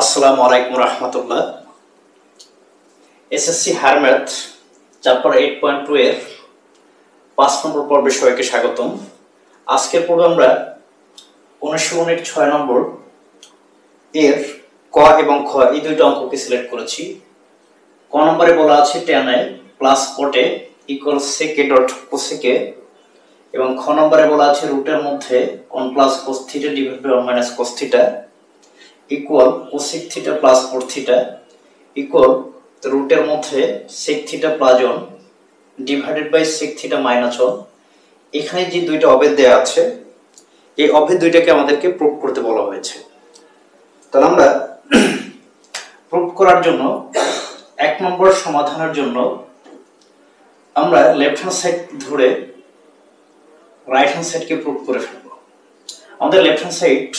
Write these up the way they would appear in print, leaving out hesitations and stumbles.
আসসালামু আলাইকুম রহমতুল্লাহ। SSC higher math chapter 8.2 এর 5 নম্বর পর্বে সবাইকে স্বাগতম। আজকের পর্বে আমরা 19 6 নম্বর এর ক এবং খ এই দুইটা অঙ্ককে সিলেক্ট করেছি। ক নম্বরে বলা আছে tan a plus cot a equal sec a dot cosec a, এবং খ নম্বরে বলা আছে রুটের মধ্যে 1 plus cos theta divide by 1 minus cos theta equal cosec theta plus 4 theta equal রুটের মধ্যে sec theta plus 1 divided by sec theta minus 1। এখানে যে দুইটা অভেদ দেয়া আছে এই অভেদ দুইটাকে আমাদেরকে প্রুফ করতে বলা হয়েছে। তাহলে আমরা প্রুফ করার জন্য এক নম্বর সমাধানের জন্য আমরা লেফট হ্যান্ড সাইড ধরে রাইট হ্যান্ড সাইডকে প্রুফ করে ফেলব। আমাদের লেফট হ্যান্ড সাইড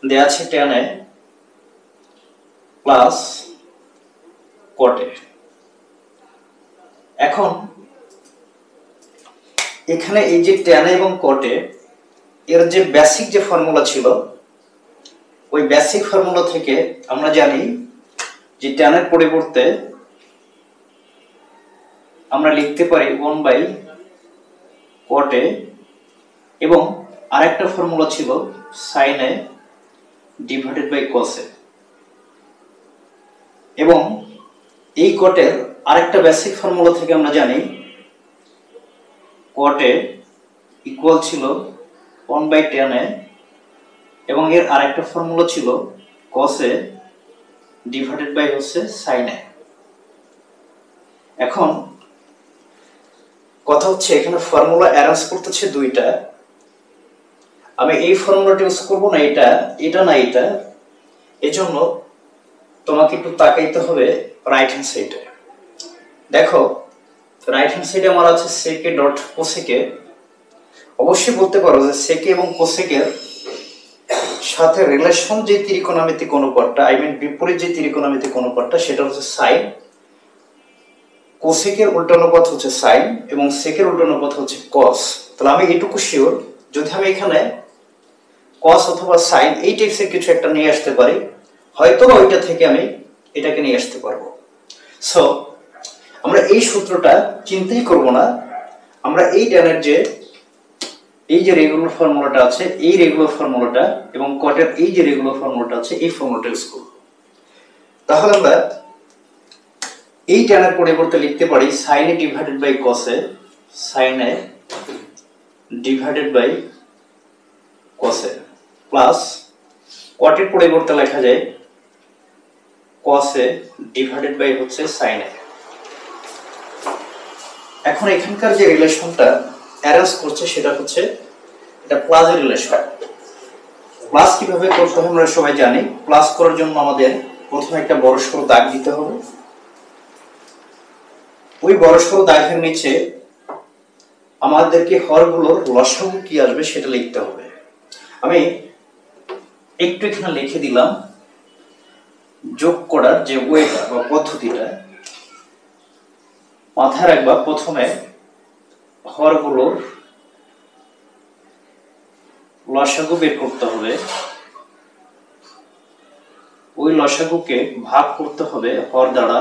দেয়া আছে tan a plus cot a। এখন এখানে এই যে tan a এবং cot a এর যে বেসিক যে ফর্মুলা ছিল ওই বেসিক ফর্মুলা থেকে আমরা জানি যে tan এর পরিবর্তে আমরা লিখতে পারি 1 বাই cot a, এবং আরেকটা ফর্মুলা ছিল sin a divided by cos a, এবং এই cot এর আরেকটা বেসিক ফর্মুলা থেকে আমরা জানি cot a ইকুয়াল ছিল 1 বাই tan a, এবং এর আরেকটা ফর্মুলা ছিল cos a ডিভাইডেড বাই হচ্ছে sin a। এখন কথা হচ্ছে এখানে ফর্মুলা অ্যারেঞ্জ করতেছে দুইটা, আমি এই ফর্মুলাটা ইউজ করব না, এটা না এটা, এজন্য তোমাকে একটু তাকাইতে হবে রাইট হ্যান্ড সাইডে। দেখো রাইট হ্যান্ড সাইডে আমার আছে sec a dot cosec a। অবশ্যই বলতে পারো যে sec a এবং cosec এর সাথে রিলেশন যে ত্রিকোণমিতিক অনুপাতটা, বিপরীত যে ত্রিকোণমিতিক অনুপাতটা, সেটা হচ্ছে sin। cosec এর উল্টা অনুপাত হচ্ছে sin এবং sec এর উল্টা অনুপাত হচ্ছে cos। তাহলে আমি এটুকু শিওর, যদি আমি এখানে cos অথবা sin এই টাইপসের কিছু একটা নিয়ে আসতে পারি, হয়তো ওইটা থেকে আমি এটাকে নিয়ে আসতে পারবো। সো আমরা এই সূত্রটা চিন্তাই করব না, আমরা এই tan এর এই যে রেগুলার ফর্মুলাটা আছে এই রেগুলার ফর্মুলাটা এবং cot এর এই যে রেগুলার ফর্মুলাটা আছে এই ফর্মুলাটা ইউজ করব। তাহলে আমরা এই tan এর পরিবর্তে লিখতে পারি sin a divided by cos a, sin a divided by cos a plus cot এর পরিবর্তে লেখা যায় cos a ডিভাইডেড বাই হচ্ছে sin a। এখন এখানকার যে রিলেশনটা অ্যারেঞ্জ করছে সেটা হচ্ছে এটা প্লাসের রিলেশন। প্লাস কিভাবে করতে হয় আমরা সবাই জানি। প্লাস করার জন্য আমাদের প্রথমে একটা বড় সরু দাগ দিতে হবে, ওই বড় সরু দাগের নিচে আমাদেরকে হরগুলোর লসাগু কি আসবে সেটা লিখতে হবে। আমি একটু এখানে লিখে দিলাম যোগ করার যে ওয়েটা বা পদ্ধতিটা মাথায় রাখবা। প্রথমে হরগুলোর লসাগু বের করতে হবে, ওই লসাগুকে ভাগ করতে হবে হর দ্বারা,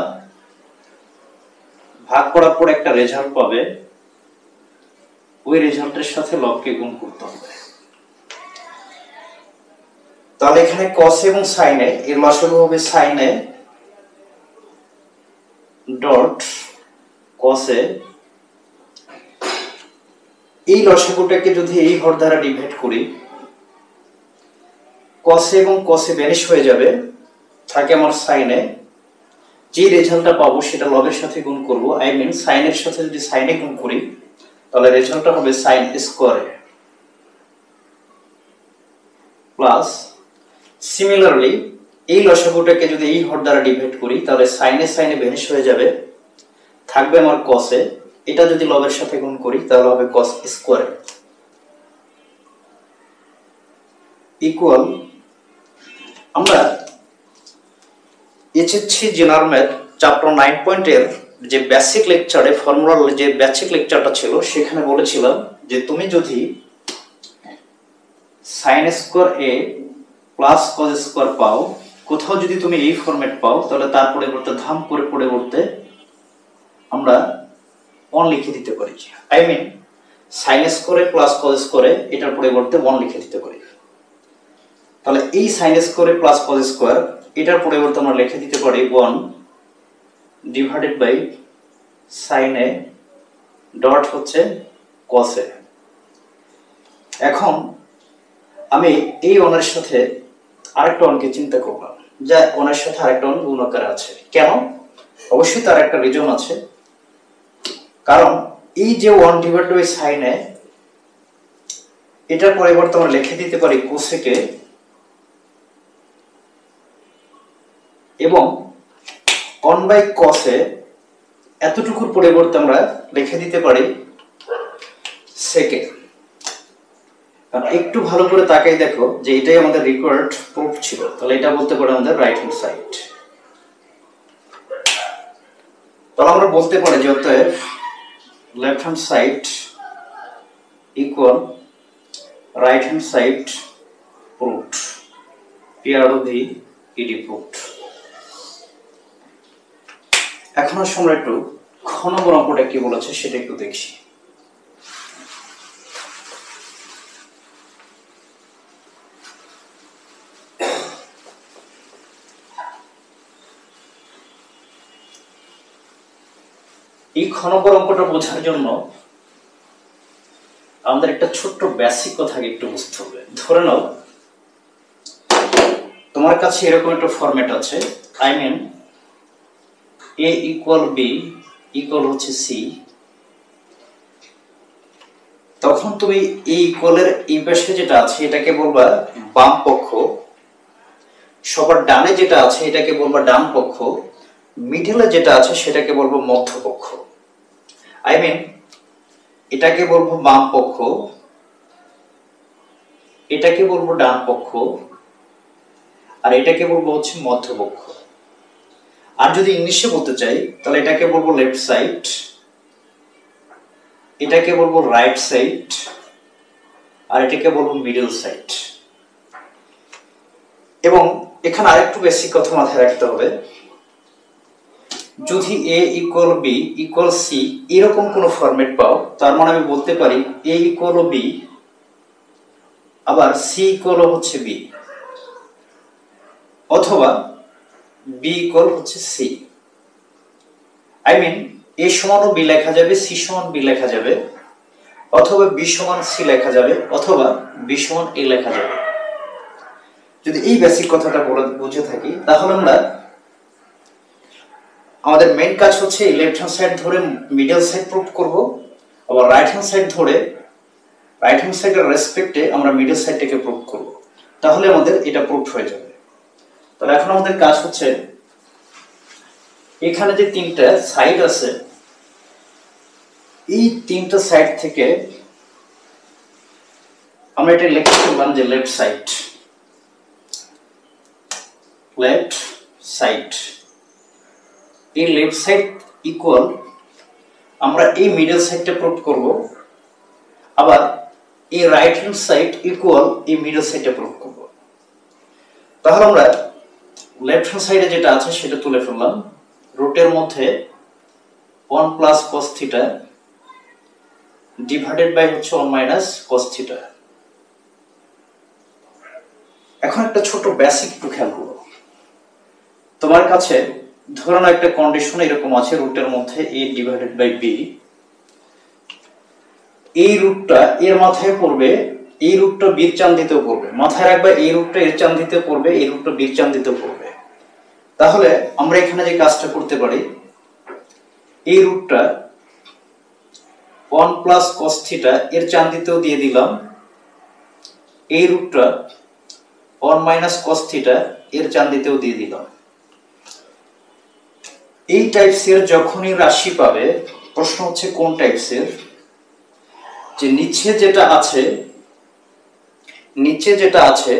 ভাগ করার পর একটা রেজাল্ট পাবে, ওই রেজাল্টের সাথে লবকে গুণ করতে হবে। তাহলে এখানে cos এবং sin a এর লসাগু হবে sin a dot cos a। এই লসাগুটাকে যদি এই হর দ্বারা ডিভাইড করি, cos a এবং cos a ভ্যানিশ হয়ে যাবে, থাকে আমার sin a। যে রেজাল্টটা পাবো সেটা লবের সাথে গুণ করব, sin এর সাথে যদি sin a গুণ করি তাহলে রেজাল্টটা হবে sin square a plus similarly এই লসাগুটাকে যদি এই হর দ্বারা ডিভাইড করি তাহলে sin a ভ্যানিশ হয়ে যাবে, থাকবে আমার cos a। এটা যদি লবের সাথে গুণ করি তাহলে হবে cos স্কয়ার a ইকুয়াল। আমরা এইচএসসি জেনারেল ম্যাথ চ্যাপ্টার 9 এর যে বেসিক লেকচারে ফর্মুলার যে বেসিক লেকচারটা ছিল সেখানে বলেছিলাম যে তুমি যদি sin square a plus cos square পাও কোথাও যদি তুমি এই ফরম্যাট পাও তাহলে তার পরিবর্তে ধাম করে পরিবর্তে আমরা 1 লিখে দিতে পারি। আই মিন সাইন স্কোয়ারে প্লাস কজ স্কোয়ারে এটার পরিবর্তে 1 লিখে দিতে পারি। তাহলে এই সাইন স্কোয়ারে প্লাস কজ স্কোয়ার এটার পরিবর্তে আমরা লিখে দিতে পারি 1 divided by sine a dot হচ্ছে কস এ। এখন আমি এই অনের সাথে আরেকটা অনকে চিন্তা করলাম, যা অনের সাথে আরেকটা অন গুণ আকারে আছে। কেন? অবশ্যই তার একটা রিজন আছে। কারণ এই যে 1 ডিভাইডেড বাই সাইন এ এটার পরিবর্তে আমরা লিখে দিতে পারি কোসেকে, এবং 1 বাই কস এ এতটুকুর পরিবর্তে আমরা লিখে দিতে পারি সেকে। কারণ একটু ভালো করে তাকাই দেখো যে এটাই আমাদের রিকোয়ার্ড প্রুফ ছিল, তাহলে এটা বলতে পারি আমাদের রাইট হ্যান্ড সাইড। তাহলে আমরা বলতে পারি যে অতএব left hand side equal right hand side proofed, PROV ED proofed. এখন আমরা একটু খ নম্বর অঙ্কটা কি বলেছে সেটা একটু দেখি। এই খ নম্বর অঙ্কটা বোঝার জন্য আমাদের একটা ছোট্ট বেসিক কথা একটু বুঝতে হবে। ধরে নাও তোমার কাছে এরকম একটা ফরম্যাট আছে, I mean a equal b equal হচ্ছে সি। তখন তুমি এই ইকুয়ালের এই পাশে যেটা আছে এটাকে বলবা বাম পক্ষ, সবার ডানে যেটা আছে এটাকে বলবা ডান পক্ষ, মিডলে যেটা আছে সেটাকে বলবো মধ্যপক্ষ। আই মিন এটাকে বলবো বাম পক্ষ, এটাকে বলবো ডান পক্ষ, আর এটাকে বলবো হচ্ছে মধ্যপক্ষ। আর যদি ইংলিশে বলতে চাই তাহলে এটাকে বলবো লেফট সাইড, এটাকে বলবো রাইট সাইড, আর এটাকে বলবো মিডল সাইড। এবং এখানে আরেকটু বেসিক কথা মাথায় রাখতে হবে, যদি a equal b equal c এরকম কোন ফরম্যাট পাও তার মানে আমি বলতে পারি a ইকুয়াল বি আবার সি ইকুয়াল হচ্ছে বি, অথবা বি ইকুয়াল হচ্ছে সি। আই মিন a সমান বি লেখা যাবে, সি সমান বি লেখা যাবে, অথবা বি সমান সি লেখা যাবে, অথবা বি সমান এ লেখা যাবে। যদি এই বেসিক কথাটা বুঝে থাকি তাহলে আমরা আমাদের মেইন কাজ হচ্ছে লেফট হ্যান্ড সাইড ধরে মিডল সাইড প্রুফ করব, আবার রাইট হ্যান্ড সাইড ধরে রাইট হ্যান্ড সাইডের রেসপেক্টে আমরা মিডল সাইডটাকে প্রুফ করব, তাহলে আমাদের এটা প্রুফ হয়ে যাবে। তাহলে এখন আমাদের কাজ হচ্ছে এখানে যে তিনটা সাইড আছে এই তিনটা সাইড থেকে আমরা এটা লিখে ফেললাম যে লেফট সাইড, লেফট সাইড। এই লেফট সাইড ইকুয়াল আমরা এই মিডল সাইডটা প্রুফ করব, আবার এই রাইট হ্যান্ড সাইড ইকুয়াল এই মিডল সাইডটা প্রুফ করব। তাহলে আমরা লেফট হ্যান্ড সাইডে যেটা আছে সেটা তুলে ফেললাম, রুটের মধ্যে 1 plus cos theta divided by হচ্ছে 1 মাইনাস cos থিটা। এখন একটা ছোট বেসিক একটু খেয়াল করো, তোমার কাছে ধরো না একটা কন্ডিশন এরকম আছে, রুটের মধ্যে a ডিভাইডেড বাই b, এই রুটটা এর মাথায় পড়বে, এই রুটটা b এর চান দিতেও পড়বে, মাথায় রাখবে এই রুটটা এর চান দিতে পড়বে, এই রুটটা b এর চান দিতেও পড়বে। তাহলে আমরা এখানে যে কাজটা করতে পারি, এই রুটটা 1 প্লাস cos থিটা এর চান দিতেও দিয়ে দিলাম, এই রুটটা 1 মাইনাস cos থিটা এর চান দিতেও দিয়ে দিলাম। এই টাইপসের যখনই রাশি পাবে, প্রশ্ন হচ্ছে কোন টাইপসের, যে নিচে যেটা আছে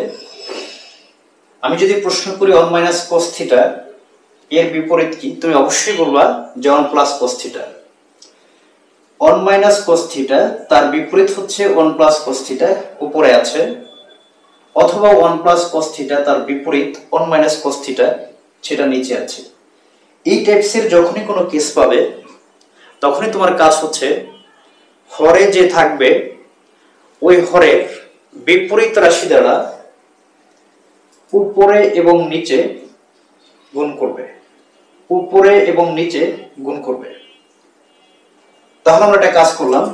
আমি যদি প্রশ্ন করি 1 মাইনাস cos থিটা এর বিপরীত কি, তুমি অবশ্যই বলবা যে 1 plus cos theta. 1 minus cos theta তার বিপরীত হচ্ছে 1 প্লাস cos থিটা, উপরে আছে, অথবা 1 প্লাস cos থিটা তার বিপরীত 1 মাইনাস cos থিটা সেটা নিচে আছে। এই টাইপসের যখনই কোনো কেস পাবে তখনই তোমার কাজ হচ্ছে হরে যে থাকবে ওই হরের বিপরীত রাশি দ্বারা উপরে এবং নিচে গুণ করবে, উপরে এবং নিচে গুণ করবে। তাহলে আমরা একটা কাজ করলাম,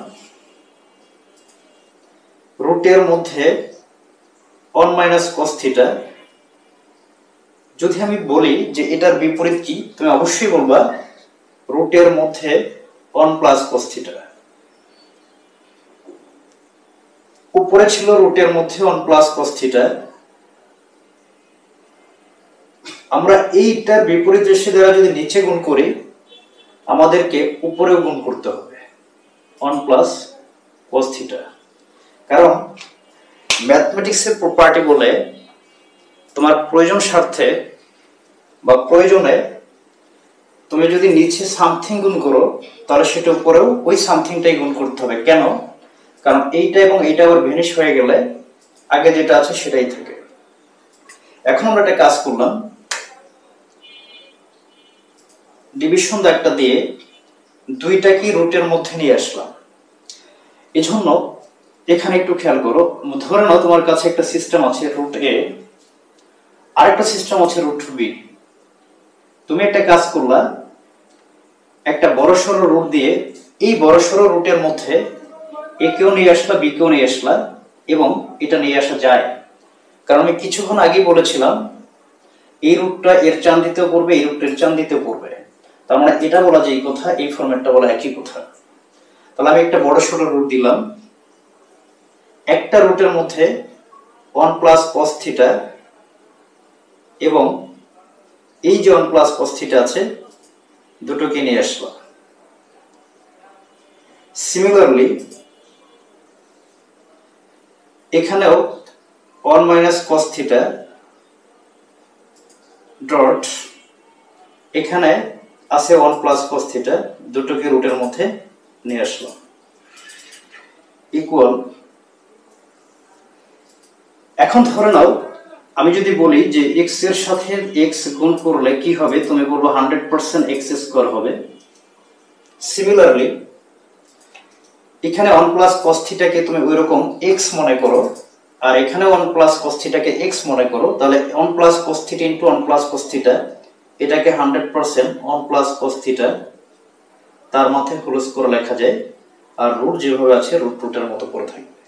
রুটের মধ্যে 1 মাইনাস cos থিটা, যদি আমি বলি যে এটার বিপরীত কি, তুমি অবশ্যই বলবা রুটের মধ্যে 1 প্লাস cos থিটা। উপরে ছিল রুটের মধ্যে 1 প্লাস cos থিটা, আমরা এইটার বিপরীত রাশি দ্বারা যদি নিচে গুণ করি আমাদেরকে উপরেও গুণ করতে হবে 1 প্লাস cos থিটা। কারণ ম্যাথমেটিক্সের প্রপার্টি বলে তোমার প্রয়োজন স্বার্থে বা প্রয়োজনে তুমি যদি নিচে সামথিং গুণ করো তাহলে সেটা উপরেও ওই সামথিংটাই গুণ করতে হবে। কেন? কারণ এইটা এবং এইটা আবার ভ্যানিশ হয়ে গেলে আগে যেটা আছে সেটাই থাকে। এখন আমরা একটা কাজ করলাম, ডিভিশন দাগটা দিয়ে দুইটাকে রুটের মধ্যে নিয়ে আসলাম। এজন্য এখানে একটু খেয়াল করো, ধরে নাও তোমার কাছে একটা সিস্টেম আছে রুট এ, আরেকটা সিস্টেম আছে রুট বি। তুমি একটা কাজ করলা, একটা বড়সড় রুট দিয়ে এই বড়সড় রুটের মধ্যে এ কেও নিয়ে আসলা, বি কেও নিয়ে আসলা, এবং এটা নিয়ে আসা যায়। কারণ আমি কিছুক্ষণ আগে বলেছিলাম এই রুটটা এর চান দিতেও পড়বে, এই রুটের চান দিতেও পড়বে। তার মানে এটা বলা যে এই কথা, এই ফরম্যাটটা বলা একই কথা। তাহলে আমি একটা বড়সড় রুট দিলাম, একটা রুটের মধ্যে 1 প্লাস cos থিটা এবং এই যে 1 প্লাস cos থিটা আছে দুটোকে নিয়ে আসলাম। সিমিলারলি এখানেও 1 মাইনাস cos থিটা ডট এখানে আছে 1 প্লাস cos থিটা, দুটোকে রুটের মধ্যে নিয়ে আসলাম, ইকুয়াল। এখন ধরে নাও আমি যদি বলি যে x এর সাথে x গুণ করলে কি হবে, তুমি বলবো 100% x স্কয়ার হবে। সিমিলারলি এখানে 1 প্লাস cos থিটাকে তুমি ওইরকম x মনে করো, আর এখানে 1 প্লাস cos থিটাকে x মনে করো, তাহলে 1 plus cos theta into 1 plus cos theta, এটাকে 100% 1 প্লাস cos থিটা তার মধ্যে হোল স্কয়ার লেখা যায়, আর রুট যেভাবে আছে রুট রুটের মতো করে থাকবে।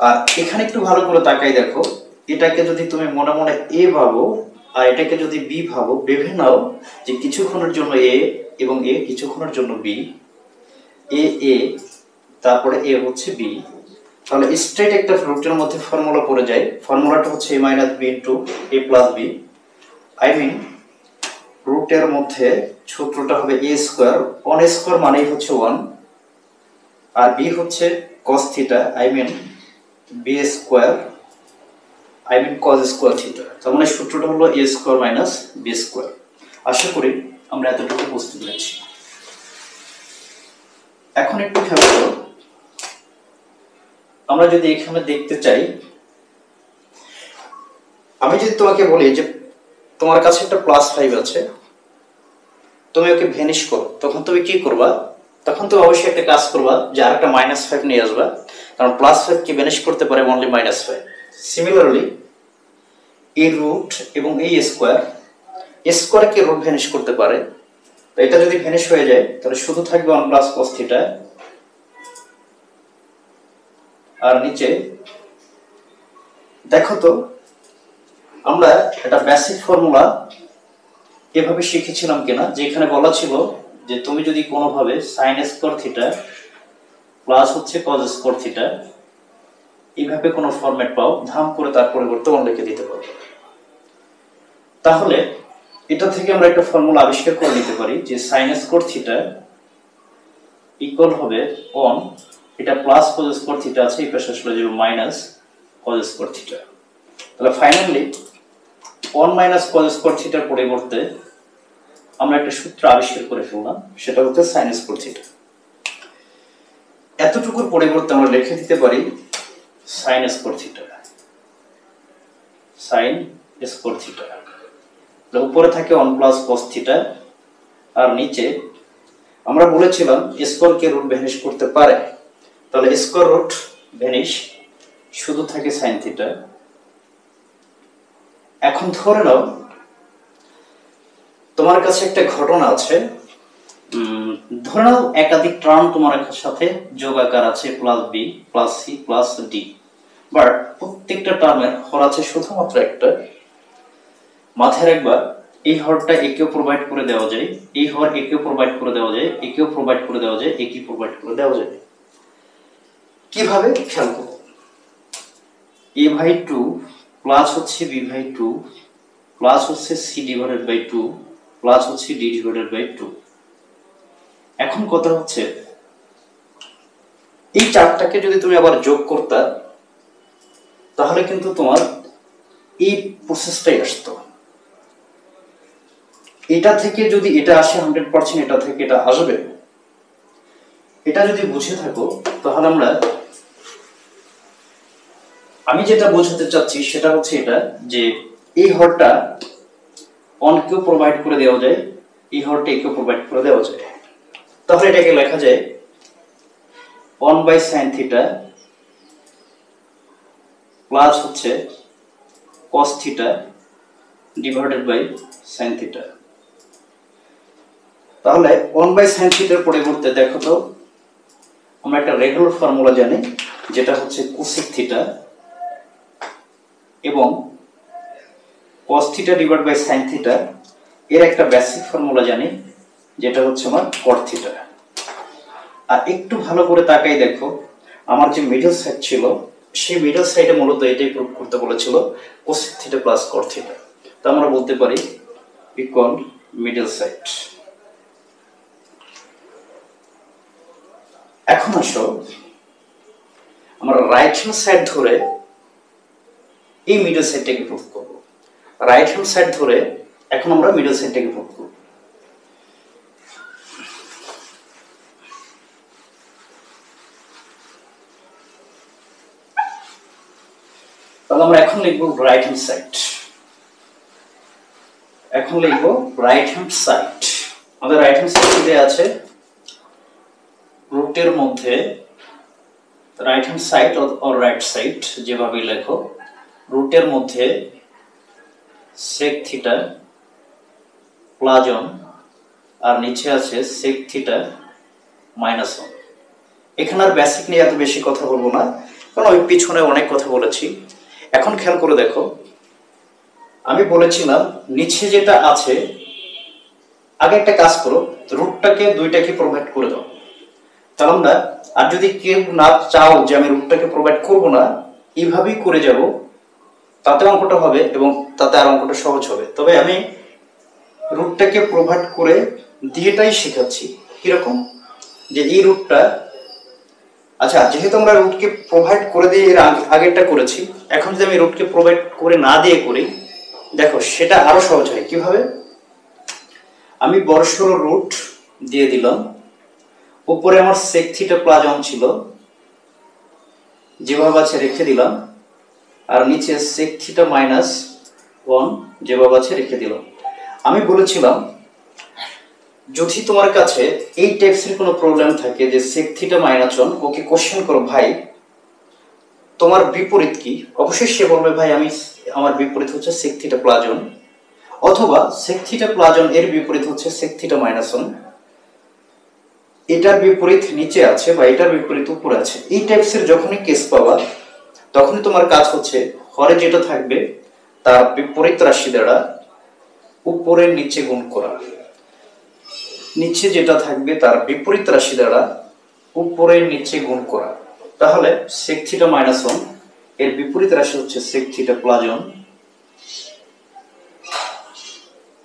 আর এখানে একটু ভালো করে তাকাই দেখো, এটাকে যদি তুমি মনে মনে a ভাবো আর এটাকে যদি b ভাবো, ভেবে নাও যে কিছুক্ষণের জন্য a এবং a, কিছুক্ষণের জন্য b, a তারপরে a হচ্ছে b, তাহলে স্ট্রেট একটা রুটের মধ্যে ফর্মুলা পড়ে যায়। ফর্মুলাটা হচ্ছে a minus b into a plus b। I mean রুটের মধ্যে সূত্রটা হবে a স্কয়ার, 1 স্কয়ার মানেই হচ্ছে 1, আর b হচ্ছে cos theta, I mean b square, I mean cos square theta. তার মানে সূত্রটা হলো a square minus b square. আশা করি আমরা এতটুকু বুঝতে পেরেছি। এখন একটু খেয়াল করো, আমরা যদি এখানে দেখতে চাই, আমি যদি তোমাকে বলি যে তোমার কাছে একটা +5 আছে, তুমি ওকে ভ্যানিশ করো, তখন তুমি কি করবা? তখন তুমি অবশ্যই একটা কাজ করবা যে আরেকটা -5 নিয়ে আসবা, কারণ +5 কি ভ্যানিশ করতে পারে অনলি -5। সিমিলারলি এই রুট এবং এই স্কয়ার কে রুট ভ্যানিশ করতে পারে, তো এটা যদি ভ্যানিশ হয়ে যায় তাহলে শুধু থাকবে 1 প্লাস cos থিটা, আর নিচে দেখো তো আমরা একটা বেসিক ফর্মুলা এভাবে শিখেছিলাম কিনা, যেখানে বলা ছিল যে তুমি যদি কোনোভাবে sin স্কয়ার থিটা প্লাস হচ্ছে cos স্কয়ার থিটা এইভাবে কোনো ফরম্যাট পাও, ধাম করে তার পরিবর্তে 1 লিখে দিতে পারো। তাহলে এটা থেকে আমরা একটা ফর্মুলা আবিষ্কার করে নিতে পারি যে sin স্কয়ার থিটা ইকুয়াল হবে 1, এটা প্লাস cos স্কয়ার থিটা আছে, এই পাশে আসলে যাবে মাইনাস cos স্কয়ার থিটা। তাহলে ফাইনালি 1 মাইনাস cos স্কয়ার থিটার পরিবর্তে আমরা একটা সূত্র আবিষ্কার করে ফেললাম, সেটা হচ্ছে sin স্কয়ার থিটা। এতটুকুর পরিবর্তে আমরা লিখে দিতে পারি sin square theta. Sine square theta, উপরে থাকে 1 প্লাস কস থিটা, আর নিচে আমরা বলেছিলাম স্কোয়ার কে রুট ভ্যানিশ করতে পারে, তাহলে স্কোয়ার রুট ভ্যানিশ, শুধু থাকে সাইন থিটা। এখন ধরে নাও তোমার কাছে একটা ঘটনা আছে, ধরে নাও একাধিক টার্ম তোমার সাথে যোগ আকার আছে, plus b plus c plus d, but প্রত্যেকটা টার্মের হর আছে শুধুমাত্র একটা। মাথায় রাখবা এই হরটা একেও প্রোভাইড করে দেওয়া যায়, এই হর একেও প্রোভাইড করে দেওয়া যায়, একেও প্রোভাইড করে দেওয়া যায়, একে প্রোভাইড করে দেওয়া যায়। কিভাবে খেয়াল করো, a/2 প্লাস হচ্ছে b/2 প্লাস হচ্ছে c/2 প্লাস হচ্ছে d/2। এখন কথা হচ্ছে এই চারটাকে যদি তুমি আবার যোগ করতে, তাহলে কিন্তু তোমার এই প্রসেসটাই আসতো। এটা থেকে যদি এটা আসে 100%, এটা থেকে এটা আসবে, এটা যদি বুঝে থাকো তাহলে আমি যেটা বোঝাতে চাচ্ছি সেটা হচ্ছে এটা, যে এই হরটা অনকেও প্রোভাইড করে দেওয়া যায়, এই হরটা একেও প্রোভাইড করে দেওয়া যায়। তাহলে এটাকে লেখা যায় 1/sin থিটা প্লাস হচ্ছে cos theta divided by sin theta. তাহলে 1/sin থিটার পরিবর্তে দেখো তো আমরা একটা রেগুলার ফর্মুলা জানি, যেটা হচ্ছে cosec থিটা, এবং cos theta divide by sin theta এর একটা বেসিক ফর্মুলা জানি, যেটা হচ্ছে আমার cot থিটা। আর একটু ভালো করে তাকাই দেখো, আমার যে মিডল সাইড ছিল সেই মিডল সাইডে মূলত এটাই প্রুভ করতে বলেছিল, cosec theta plus cot theta. তো আমরা বলতে পারি ইকুয়াল মিডল সাইড। এখন আসো আমরা রাইট হ্যান্ড সাইড ধরে এই মিডল সাইডটাকে প্রুভ করব। রাইট হ্যান্ড সাইড ধরে এখন আমরা মিডল সাইডটাকে প্রুভ করব। তাহলে আমরা এখন লিখব রাইট হ্যান্ড সাইড। এখন লিখব রাইট হ্যান্ড সাইড। আমাদের রাইট হ্যান্ড সাইড দেয়া আছে রুটের মধ্যে, right hand side or right side যেভাবে লেখো, রুটের মধ্যে sec থিটা প্লাস 1 আর নিচে আছে sec থিটা মাইনাস 1। এখানে আর বেসিক নিয়ে এত বেশি কথা বলবো না, কারণ ওই পিছনে অনেক কথা বলেছি। এখন খেয়াল করে দেখো, আমি বলেছিলাম নিচে যেটা আছে, আগে একটা কাজ করো, রুটটাকে দুইটাকে প্রোভাইড করে দাও। তাহলে আমরা, আর যদি কেউ না চাও যে আমি রুটটাকে প্রোভাইড করব না, এইভাবেই করে যাব, তাতে অঙ্কটা হবে এবং তাতে আর অঙ্কটা সহজ হবে। তবে আমি রুটটাকে প্রোভাইড করে দিয়েটাই শেখাচ্ছি। কিরকম, যে এই রুটটা, আচ্ছা যেহেতু আমরা রুটকে প্রোভাইড করে দিয়ে এর আগেরটা করেছি, এখন যদি আমি রুটকে প্রোভাইড করে না দিয়ে করি, দেখো সেটা আরো সহজ হয়। কিভাবে, আমি বড়সড় রুট দিয়ে দিলাম, উপরে আমার sec থিটা প্লাস 1 ছিল, যেভাবে আছে রেখে দিলাম, আর নিচে sec থিটা মাইনাস 1 যেভাবে আছে রেখে দিলাম। আমি বলেছিলাম যদি তোমার কাছে এই টাইপসের কোনো প্রবলেম থাকে যে sec theta minus 1, okay question করো ভাই তোমার বিপরীত কি, অবশ্যই সে বলবে ভাই আমার বিপরীত হচ্ছে sec থিটা প্লাস 1, অথবা sec থিটা প্লাস 1 এর বিপরীত হচ্ছে sec থিটা মাইনাস 1, এটার বিপরীত নিচে আছে বা এটার বিপরীত উপরে আছে। এই টাইপসের যখনই কেস পাবা, তখনই তোমার কাজ হচ্ছে হরে যেটা থাকবে তার বিপরীত রাশি দ্বারা উপরে নিচে গুণ করা, নিচে যেটা থাকবে তার বিপরীত রাশি দ্বারা উপরে নিচে গুণ করা। তাহলে sec থিটা মাইনাস 1 এর বিপরীত রাশি হচ্ছে sec থিটা প্লাস 1,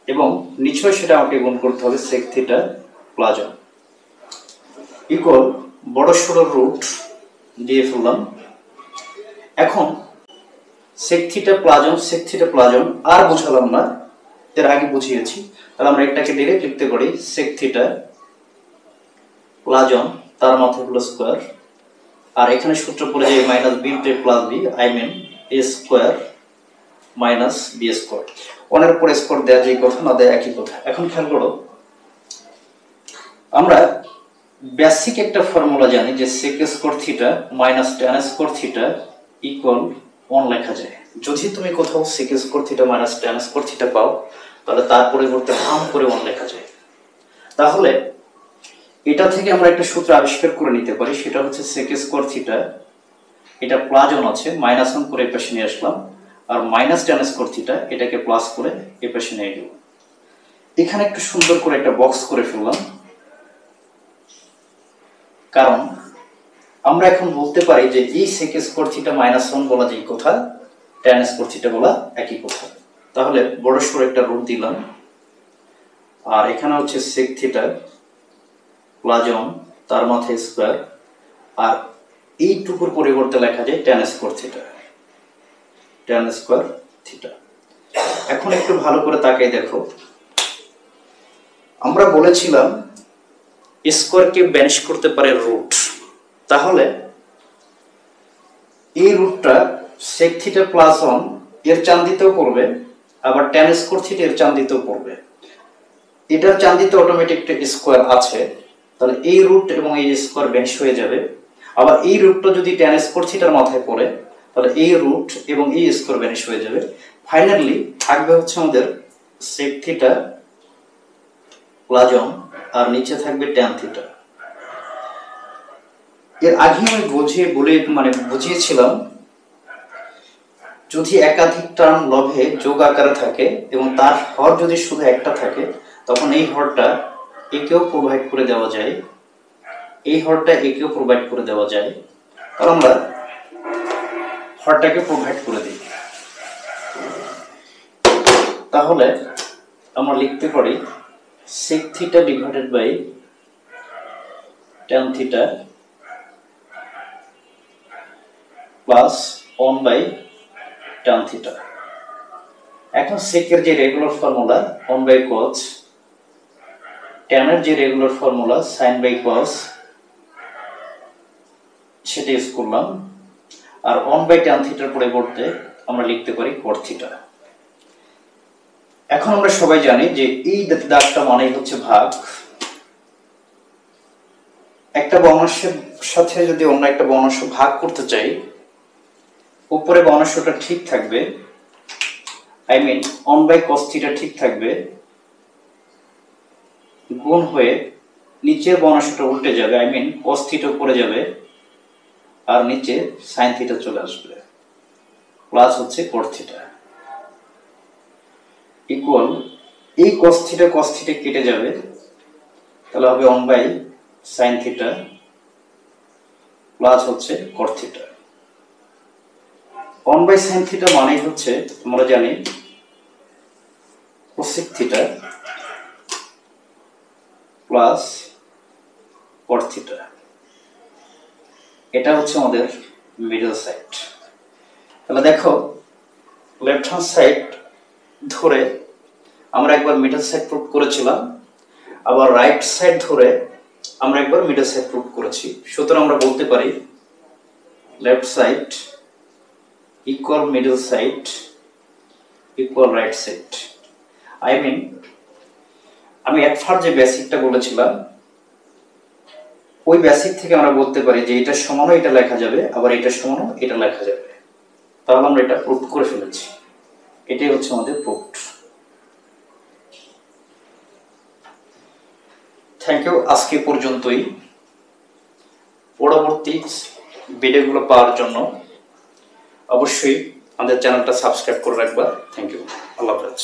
এবং নিচেও সেটা আমাকে গুণ করতে হবে sec থিটা প্লাস 1 ইকুয়াল বড়সড় রুট দিয়ে ফেললাম। এখন sec theta plus 1 sec theta plus 1 আর বুঝালাম না, এর আগে বুঝিয়েছি। তাহলে আমরা এটাকে ডাইরেক্ট লিখতে পারি sec থিটা প্লাস 1 তার মাথায় হলো স্কয়ার, আর এখানে সূত্র পড়ে যায় minus b plus b, I mean a square minus b square. ওয়ানের উপর স্কোয়ার দেওয়া যায় কথা না দেয় একই কথা। এখন খেয়াল করো, আমরা বেসিক একটা ফর্মুলা জানি যে sec square theta minus tan square theta equal 1 লেখা যায়। যদি তুমি কোথাও sec square theta minus tan square theta পাও, তাহলে তার পরিবর্তে হাম করে 1 লেখা যায়। তাহলে এটা থেকে আমরা একটা সূত্র আবিষ্কার করে নিতে পারি, সেটা হচ্ছে sec স্কোয়ার থিটা, এটা প্লাস 1 আছে, মাইনাস 1 করে এই পাশে নিয়ে আসলাম, আর মাইনাস tan স্কোয়ার থিটা এটাকে প্লাস করে এই পাশে নিয়ে গেলাম। এখানে একটু সুন্দর করে একটা বক্স করে ফেললাম, কারণ আমরা এখন বলতে পারি যে এই sec স্কয়ার থিটা মাইনাস 1 বলা যায় কথা, tan স্কয়ার থিটা বলা একই কথা। তাহলে বড় সরো একটা রুট দিলাম, আর এখানে হচ্ছে sec থিটা প্লাস 1 তার মাথায় স্কয়ার, আর এইটুকুর পরিবর্তে লেখা যায় tan square theta, tan square theta. এখন একটু ভালো করে তাকিয়ে দেখো, আমরা বলেছিলাম স্কয়ারকে ব্যানিশ করতে পারে রুট, তাহলে এই রুটটা sec থিটা প্লাস 1 এর চান্দিতেও পড়বে, আবার tan স্কয়ার থিটা এর চান্দিতেও পড়বে। এটার চান্দিতে অটোমেটিক একটা স্কয়ার আছে, তাহলে এই রুট এবং এই স্কয়ার ব্যানিশ হয়ে যাবে। আবার এই রুটটা যদি tan স্কয়ার থিটার মাথায় পড়ে, তাহলে এই রুট এবং এই স্কয়ার ব্যানিশ হয়ে যাবে। ফাইনালি থাকবে হচ্ছে আমাদের sec থিটা প্লাস 1 আর নিচে থাকবে tan থিটা। এর আগে আমি বুঝিয়েছিলাম, যদি একাধিক টার্ম লবে যোগ আকারে থাকে এবং তার হর যদি শুধু একটা থাকে, তখন এই হরটা একেও প্রোভাইড করে দেওয়া যায়, এই হরটা একেও প্রোভাইড করে দেওয়া যায়। আর আমরা হরটাকে প্রোভাইড করে দিই, তাহলে আমরা লিখতে পারি sec theta divided by tan theta plus 1 by tan theta. এখন sec এর যে regular formula 1 by cos, tan এর যে regular formula sin by cos সেটা ইউজ করলাম, আর 1 বাই tan থিটার পরিবর্তে আমরা লিখতে পারি cot থিটা। এখন আমরা সবাই জানি যে এই দাগটা মানেই হচ্ছে ভাগ। একটা ভগ্নাংশের সাথে যদি অন্য একটা ভগ্নাংশ ভাগ করতে চাই, উপরে ভগ্নাংশটা ঠিক থাকবে, I mean 1 by cos theta ঠিক থাকবে, গুণ হয়ে নিচের ভগ্নাংশটা উল্টে যাবে, আই মিন cos থিটা উপরে যাবে আর নিচে sin থিটা চলে আসবে, প্লাস হচ্ছে cot থিটা ইকুয়াল এই cos থিটা কেটে যাবে, তাহলে হবে 1 বাই sin থিটা প্লাস হচ্ছে cot theta. 1 by sin theta মানেই হচ্ছে আমরা জানি cosec theta plus cot theta. এটা হচ্ছে আমাদের মিডল সাইড। তাহলে দেখো, লেফট হ্যান্ড সাইড ধরে আমরা একবার মিডল সাইড প্রুভ করেছিলাম, আবার রাইট সাইড ধরে আমরা একবার মিডল সাইড প্রুভ করেছি। সুতরাং আমরা বলতে পারি left side equal middle side equal right side. I mean আমি এট ফার্স্ট যে বেসিকটা বলেছিলাম, ওই বেসিক থেকে আমরা বলতে পারি যে এটা সমানও এটা লেখা যাবে, আবার এটা সমানও এটা লেখা যাবে। তাহলে আমরা এটা প্রুভ করে ফেলেছি। এটাই হচ্ছে আমাদের প্রুফ। Thank you. আজকে পর্যন্তই। পরবর্তী ভিডিওগুলো পাওয়ার জন্য অবশ্যই আমাদের চ্যানেলটা সাবস্ক্রাইব করে রাখবা। Thank you. আল্লাহ হাফেজ।